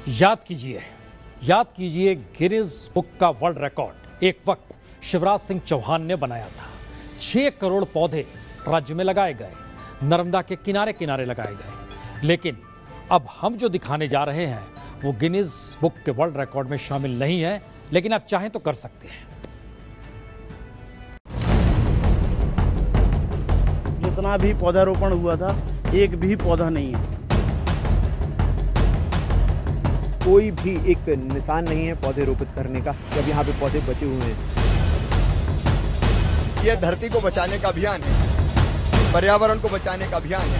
याद कीजिए Guinness book का वर्ल्ड रिकॉर्ड एक वक्त शिवराज सिंह चौहान ने बनाया था। 6 करोड़ पौधे राज्य में लगाए गए, नर्मदा के किनारे किनारे लगाए गए। लेकिन अब हम जो दिखाने जा रहे हैं वो गिनीज बुक के वर्ल्ड रिकॉर्ड में शामिल नहीं है, लेकिन आप चाहें तो कर सकते हैं। जितना भी पौधारोपण हुआ था, एक भी पौधा नहीं है। कोई भी एक निशान नहीं है पौधे रोपित करने का, जब यहाँ पे पौधे बचे हुए हैं। ये धरती को बचाने का अभियान है, पर्यावरण को बचाने का अभियान है।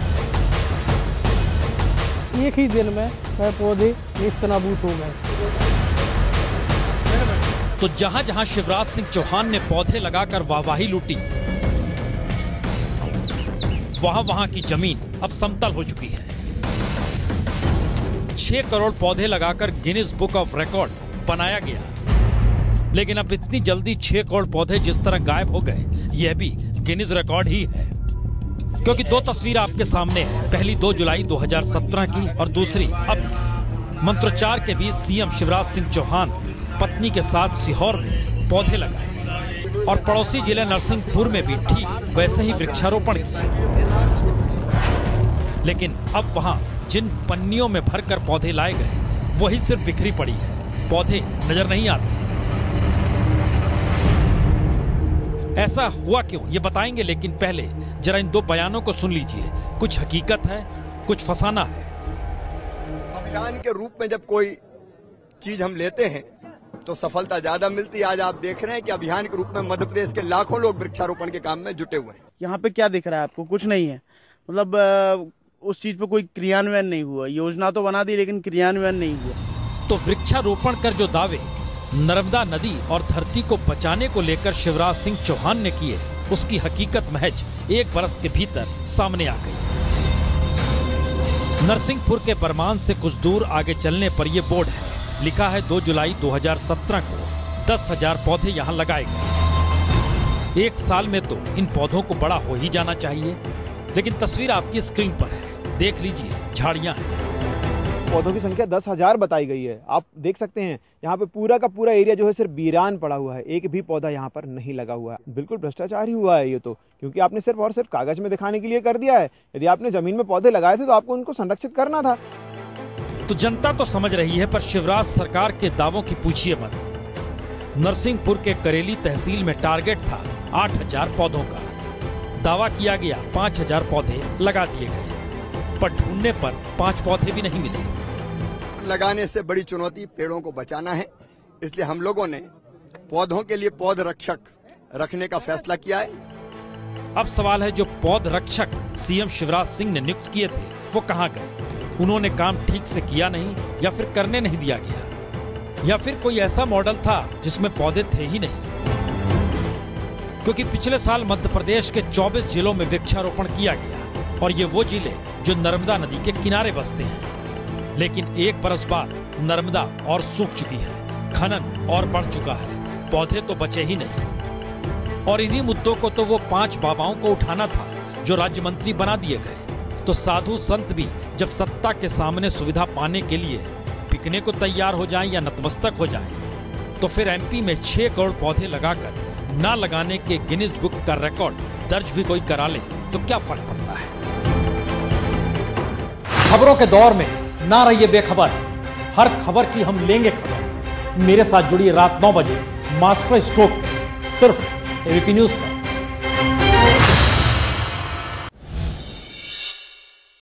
एक ही दिन में पौधे नेस्तनाबूद हो गए। तो जहां जहां शिवराज सिंह चौहान ने पौधे लगाकर वाहवाही लूटी, वहां वहां की जमीन अब समतल हो चुकी है। 6 करोड़ पौधे लगाकर गिनीज बुक ऑफ रिकॉर्ड बनाया गया, लेकिन अब इतनी जल्दी 6 करोड़ पौधे जिस तरह गायब हो गए, यह भी गिनीज रिकॉर्ड ही है। क्योंकि 2 तस्वीर आपके सामने है, पहली 2 जुलाई 2017 की और दूसरी अब। मंत्रोच्चार के बीच सीएम शिवराज सिंह चौहान पत्नी के साथ सीहोर में पौधे लगाए और पड़ोसी जिले नरसिंहपुर में भी ठीक वैसे ही वृक्षारोपण किया। लेकिन अब वहां जिन पन्नियों में भरकर पौधे लाए गए वही सिर्फ बिखरी पड़ी है, पौधे नजर नहीं आते। ऐसा हुआ क्यों, ये बताएंगे, लेकिन पहले जरा इन 2 बयानों को सुन लीजिए। कुछ हकीकत है, कुछ फसाना है। अभियान के रूप में जब कोई चीज हम लेते हैं तो सफलता ज्यादा मिलती है। आज आप देख रहे हैं कि अभियान के रूप में मध्य प्रदेश के लाखों लोग वृक्षारोपण के काम में जुटे हुए हैं। यहाँ पे क्या दिख रहा है आपको? कुछ नहीं है। मतलब उस चीज पे कोई क्रियान्वयन नहीं हुआ। योजना तो बना दी लेकिन क्रियान्वयन नहीं हुआ। तो वृक्षारोपण कर जो दावे नर्मदा नदी और धरती को बचाने को लेकर शिवराज सिंह चौहान ने किए, उसकी हकीकत महज 1 बरस के भीतर सामने आ गई। नरसिंहपुर के बरमान से कुछ दूर आगे चलने पर यह बोर्ड है, लिखा है 2 जुलाई 2017 को 10,000 पौधे यहाँ लगाए गए। 1 साल में तो इन पौधों को बड़ा हो ही जाना चाहिए, लेकिन तस्वीर आपकी स्क्रीन पर है, देख लीजिए, झाड़ियां हैं। पौधों की संख्या 10,000 बताई गई है। आप देख सकते हैं यहाँ पे पूरा का पूरा एरिया जो है सिर्फ वीरान पड़ा हुआ है, एक भी पौधा यहाँ पर नहीं लगा हुआ है। बिल्कुल भ्रष्टाचार ही हुआ है ये तो, क्योंकि आपने सिर्फ और सिर्फ कागज में दिखाने के लिए कर दिया है। यदि आपने जमीन में पौधे लगाए थे तो आपको उनको संरक्षित करना था। तो जनता तो समझ रही है, पर शिवराज सरकार के दावों की पूछिए मत। नरसिंहपुर के करेली तहसील में टारगेट था 8,000 पौधों का, दावा किया गया 5,000 पौधे लगा दिए गए, पर ढूंढने पर 5 पौधे भी नहीं मिले। लगाने से बड़ी चुनौती पेड़ों को बचाना है, इसलिए हम लोगों ने पौधों के लिए पौध रक्षक रखने का फैसला किया है। अब सवाल है, जो पौध रक्षक सीएम शिवराज सिंह ने नियुक्त किए थे वो कहां गए? उन्होंने काम ठीक से किया नहीं, या फिर करने नहीं दिया गया, या फिर कोई ऐसा मॉडल था जिसमें पौधे थे ही नहीं? क्योंकि पिछले साल मध्य प्रदेश के 24 जिलों में वृक्षारोपण किया गया, और ये वो जिले जो नर्मदा नदी के किनारे बसते हैं। लेकिन 1 बरस बाद नर्मदा और सूख चुकी है, खनन और बढ़ चुका है, पौधे तो बचे ही नहीं। और इन्हीं मुद्दों को तो वो 5 बाबाओं को उठाना था जो राज्य मंत्री बना दिए गए। तो साधु संत भी जब सत्ता के सामने सुविधा पाने के लिए बिकने को तैयार हो जाएं या नतमस्तक हो जाएं, तो फिर एमपी में 6 करोड़ पौधे लगाकर ना लगाने के गिनीज बुक का रिकॉर्ड दर्ज भी कोई करा ले तो क्या फर्क पड़ता है? खबरों के दौर में ना रहिए बेखबर, हर खबर की हम लेंगे खबर। मेरे साथ जुड़िए रात 9 बजे मास्टर स्ट्रोक सिर्फ एबीपी न्यूज पर।